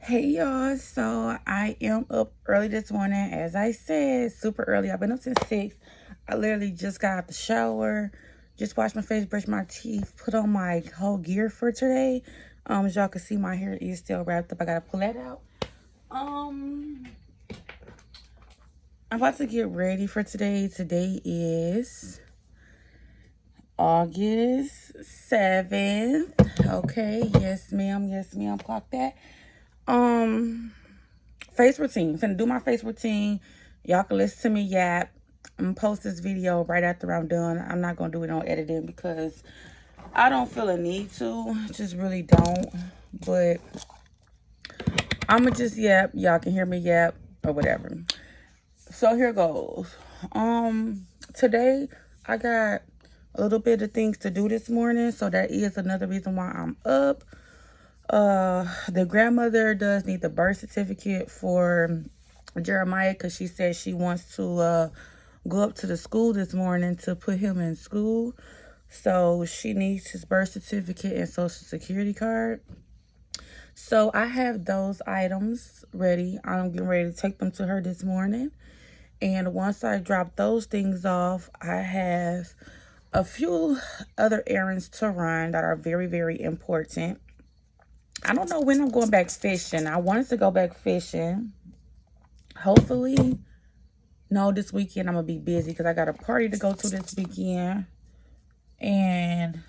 Hey y'all, so I am up early this morning. As I said, super early. I've been up since 6. I literally just got out the shower, just washed my face, brushed my teeth, put on my whole gear for today. As y'all can see, my hair is still wrapped up. I gotta pull that out. I'm about to get ready for today. Today is August 7th. Okay, yes ma'am, clock that. Face routine. Finna do my face routine. Y'all can listen to me yap. I'm gonna post this video right after I'm done. I'm not gonna do it on editing because I don't feel a need to. Just really don't. But I'ma just yap. Y'all can hear me yap or whatever. So here goes. Today I got a little bit of things to do this morning, so that is another reason why I'm up. The grandmother does need the birth certificate for Jeremiah because she said she wants to go up to the school this morning to put him in school. So she needs his birth certificate and social security card. So I have those items ready. I'm getting ready to take them to her this morning. And once I drop those things off, I have a few other errands to run that are very, very important. I don't know when I'm going back fishing. I wanted to go back fishing. Hopefully, no, this weekend I'm going to be busy because I got a party to go to this weekend. And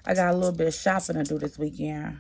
I got a little bit of shopping to do this weekend.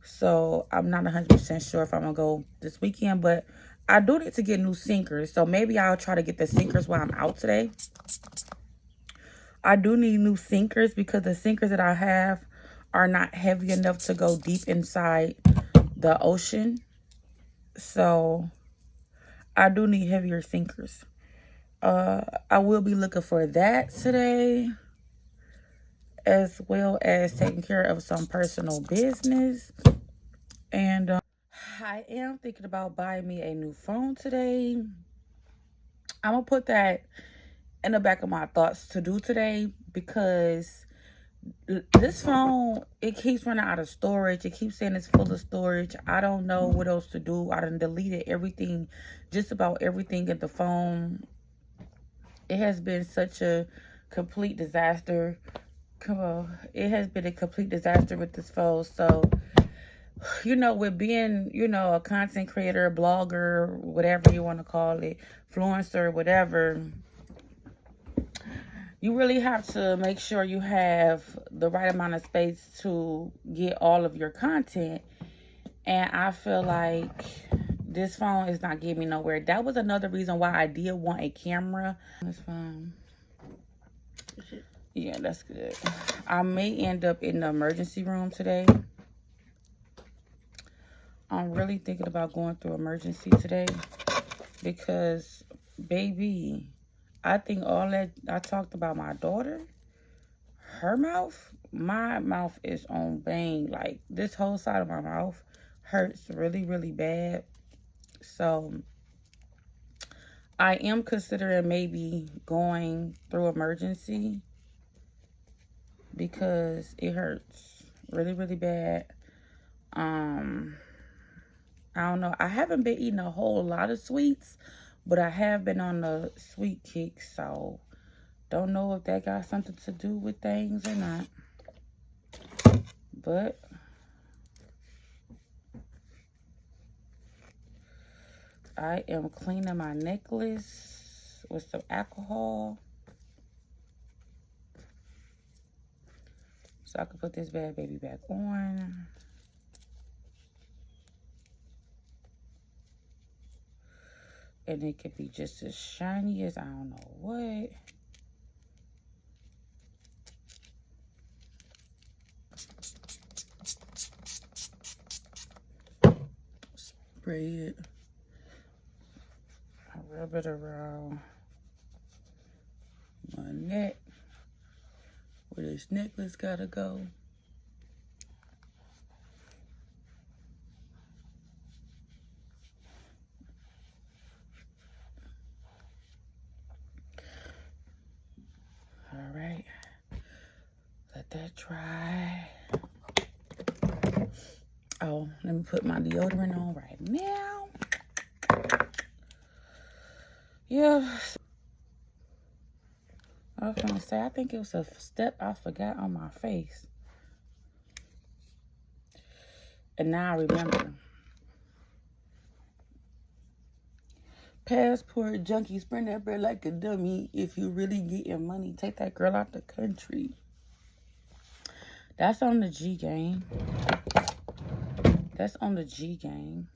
So I'm not 100% sure if I'm going to go this weekend. But I do need to get new sinkers. So maybe I'll try to get the sinkers while I'm out today. I do need new sinkers because the sinkers that I have are not heavy enough to go deep inside the ocean. So I do need heavier sinkers. I will be looking for that today, as well as taking care of some personal business. And I am thinking about buying me a new phone today. I'm going to put that in the back of my thoughts to do today because this phone, it keeps running out of storage. It keeps saying it's full of storage. I don't know what else to do. I done deleted everything, just about everything in the phone. It has been such a complete disaster. Come on. It has been a complete disaster with this phone. So, with being, a content creator, blogger, whatever you want to call it, influencer, whatever, you really have to make sure you have the right amount of space to get all of your content. And I feel like this phone is not getting me nowhere. That was another reason why I did want a camera. That's fine. Yeah, that's good. I may end up in the emergency room today. I'm really thinking about going through emergency today because, baby, I think all that I talked about my daughter, her mouth, my mouth is on bang. Like, this whole side of my mouth hurts really, really bad. So I am considering maybe going through emergency because it hurts really, really bad. I don't know. I haven't been eating a whole lot of sweets, but I have been on the sweet kick, so don't know if that got something to do with things or not. But I am cleaning my necklace with some alcohol so I can put this bad baby back on. And it could be just as shiny as I don't know what. Spray it. I rub it around my neck where this necklace gotta go. All right, let that dry. Oh, let me put my deodorant on right now. Yeah. I was going to say, I think it was a step I forgot on my face. And now I remember. Passport junkie, spend that bread like a dummy. If you really getting money, take that girl out the country. That's on the G game. That's on the G game.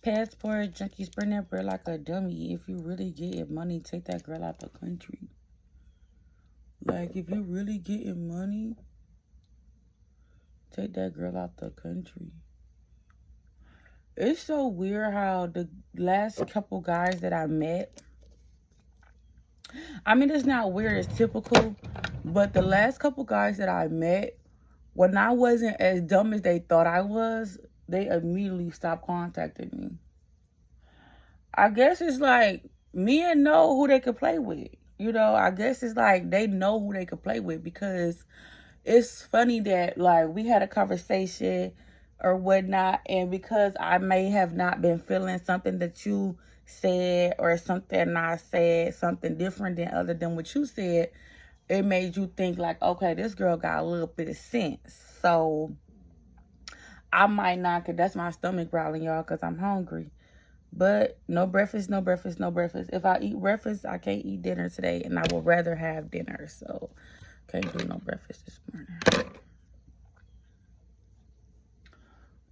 Passport junkie, spend that bread like a dummy. If you really getting money, take that girl out the country. Like, if you really getting money, take that girl out the country. It's so weird how the last couple guys that I met, I mean, it's not weird, it's typical, but the last couple guys that I met, when I wasn't as dumb as they thought I was, they immediately stopped contacting me. I guess it's like men know who they could play with. You know, I guess it's like they know who they could play with, because it's funny that, like, we had a conversation or whatnot, and because I may have not been feeling something that you said, or something I said, something different than other than what you said, it made you think like, okay, this girl got a little bit of sense. So I might not, because that's my stomach growling, y'all, because I'm hungry. But no breakfast, no breakfast, no breakfast. If I eat breakfast, I can't eat dinner today, and I would rather have dinner. So can't do no breakfast this morning.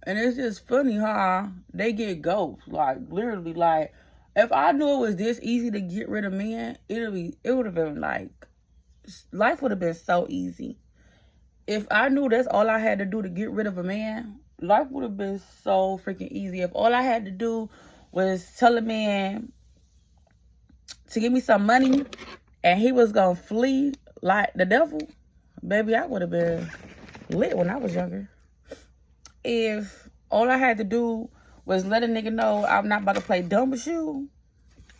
And it's just funny how they get ghosts. Like, literally, like, if I knew it was this easy to get rid of men, it would have been like, life would have been so easy. If I knew that's all I had to do to get rid of a man, life would have been so freaking easy. If all I had to do was tell a man to give me some money and he was gonna flee like the devil, baby, I would have been lit when I was younger. If all I had to do was let a nigga know I'm not about to play dumb with you,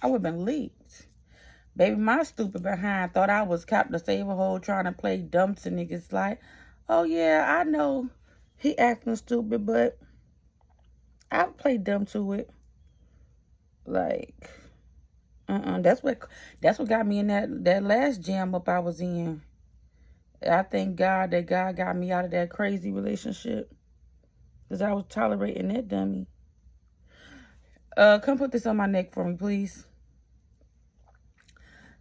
I would have been lit. Baby, my stupid behind thought I was Captain Save-A-Hole trying to play dumb to niggas. Like, oh yeah, I know he acting stupid, but I play dumb to it. Like, that's what got me in that last jam up I was in. I thank God that God got me out of that crazy relationship, because I was tolerating that dummy. Come put this on my neck for me, please.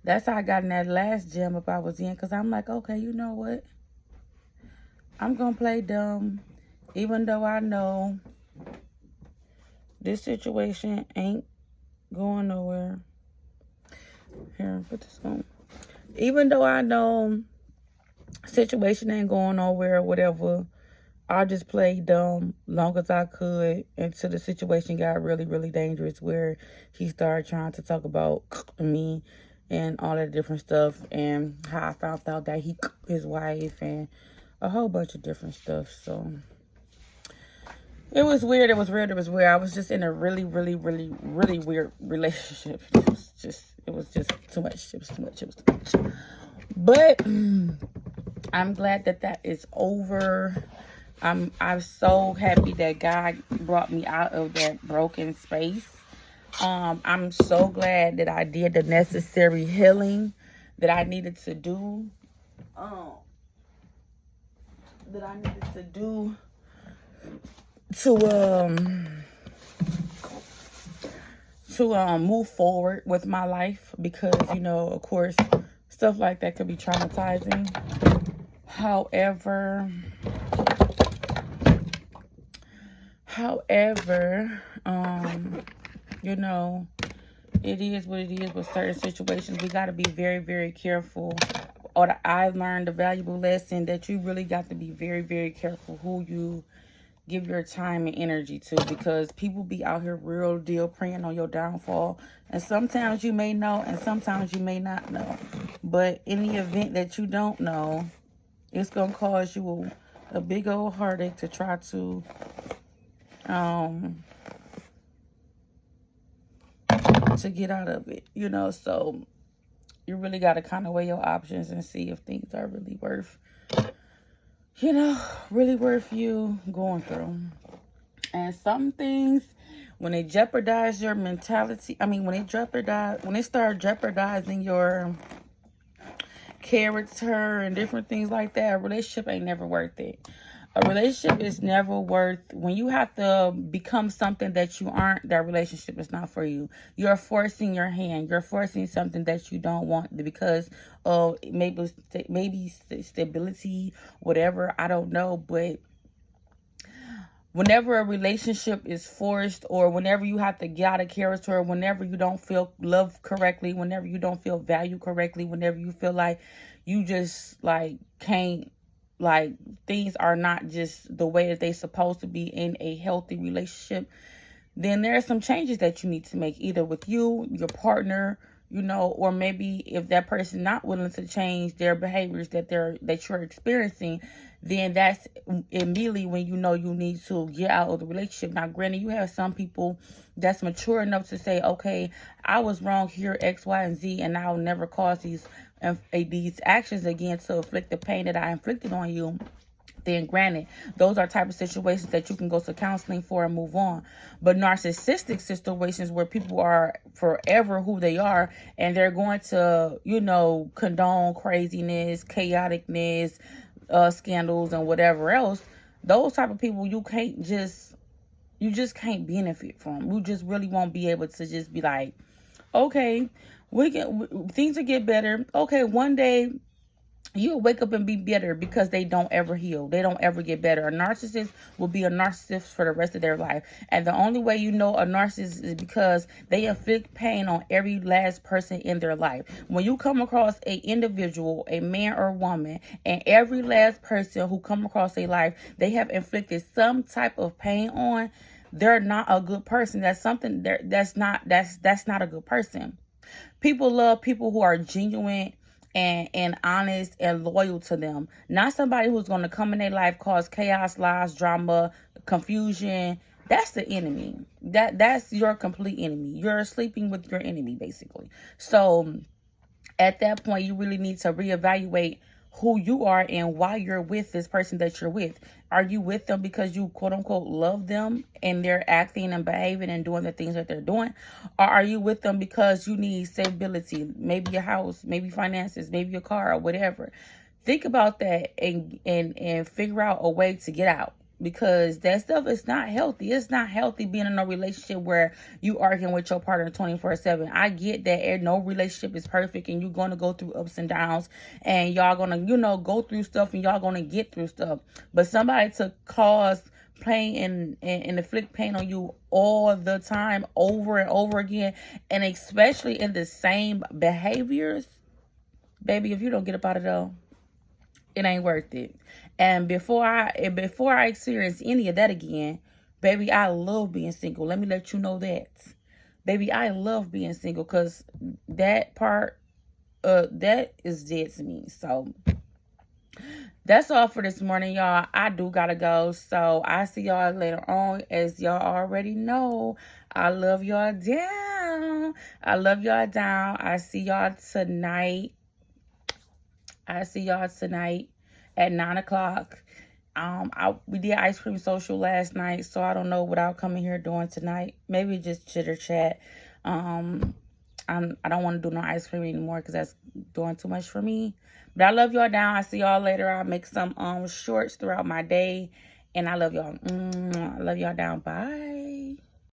That's how I got in that last jam up I was in, because I'm like, okay, you know what? I'm going to play dumb, even though I know this situation ain't going nowhere. Here, put this on. Even though I know situation ain't going nowhere or whatever, I just played dumb long as I could until the situation got really, really dangerous, where he started trying to talk about me and all that different stuff, and how I found out that he his wife and a whole bunch of different stuff. So it was weird. It was weird. It was weird. I was just in a really, really, really, really weird relationship. It was just too much. It was too much. It was too much. But I'm glad that is over. I'm so happy that God brought me out of that broken space. I'm so glad that I did the necessary healing that I needed to do. To move forward with my life, because, you know, of course, stuff like that could be traumatizing. However, you know, it is what it is with certain situations. We got to be very, very careful. Or I've learned a valuable lesson that you really got to be very, very careful who you give your time and energy to, because people be out here real deal preying on your downfall. And sometimes you may know, and sometimes you may not know. But in the event that you don't know, it's going to cause you a big old heartache to try to get out of it, you know. So you really got to kind of weigh your options and see if things are really worth, you know, really worth you going through. And some things, when they jeopardize your mentality, when they start jeopardizing your character and different things like that, a relationship ain't never worth it. A relationship is never worth, when you have to become something that you aren't, that relationship is not for you. You're forcing your hand. You're forcing something that you don't want because of maybe stability, whatever, I don't know. But whenever a relationship is forced, or whenever you have to get out of character, whenever you don't feel loved correctly, whenever you don't feel valued correctly, whenever you feel like you just like can't, like things are not just the way that they're supposed to be in a healthy relationship, then there are some changes that you need to make, either with you, your partner, or maybe if that person not willing to change their behaviors that you're experiencing, then that's immediately when you know you need to get out of the relationship. Now, granted, you have some people that's mature enough to say, okay, I was wrong here, X, Y, and Z, and I'll never cause these actions again to inflict the pain that I inflicted on you. Then granted, those are type of situations that you can go to counseling for and move on. But narcissistic situations where people are forever who they are, and they're going to, condone craziness, chaoticness, scandals, and whatever else, those type of people you just can't benefit from. You just really won't be able to just be like, okay, things will get better. Okay, one day you'll wake up and be better, because they don't ever heal. They don't ever get better. A narcissist will be a narcissist for the rest of their life. And the only way you know a narcissist is because they inflict pain on every last person in their life. When you come across an individual, a man or woman, and every last person who come across their life, they have inflicted some type of pain on, they're not a good person. That's not a good person. People love people who are genuine and honest and loyal to them. Not somebody who's going to come in their life, cause chaos, lies, drama, confusion. That's the enemy. That's your complete enemy. You're sleeping with your enemy, basically. So at that point, you really need to reevaluate who you are and why you're with this person that you're with. Are you with them because you quote unquote love them and they're acting and behaving and doing the things that they're doing? Or are you with them because you need stability, maybe a house, maybe finances, maybe a car, or whatever? Think about that and figure out a way to get out. Because that stuff is not healthy. It's not healthy being in a relationship where you arguing with your partner 24/7. I get that no relationship is perfect, and you're going to go through ups and downs, and y'all going to, go through stuff, and y'all going to get through stuff. But somebody to cause pain and inflict pain on you all the time, over and over again, and especially in the same behaviors, baby, if you don't get up out of there, it ain't worth it. And before I experience any of that again, baby, I love being single. Let me let you know that. Baby, I love being single, because that part, that is dead to me. So that's all for this morning, y'all. I do gotta go. So I see y'all later on. As y'all already know, I love y'all down. I love y'all down. I see y'all tonight. At 9 o'clock. We did ice cream social last night, so I don't know what I'll come in here doing tonight. Maybe just chitter chat. I don't want to do no ice cream anymore because that's doing too much for me. But I love y'all down. I see y'all later. I'll make some shorts throughout my day, and I love y'all. I love y'all down. Bye.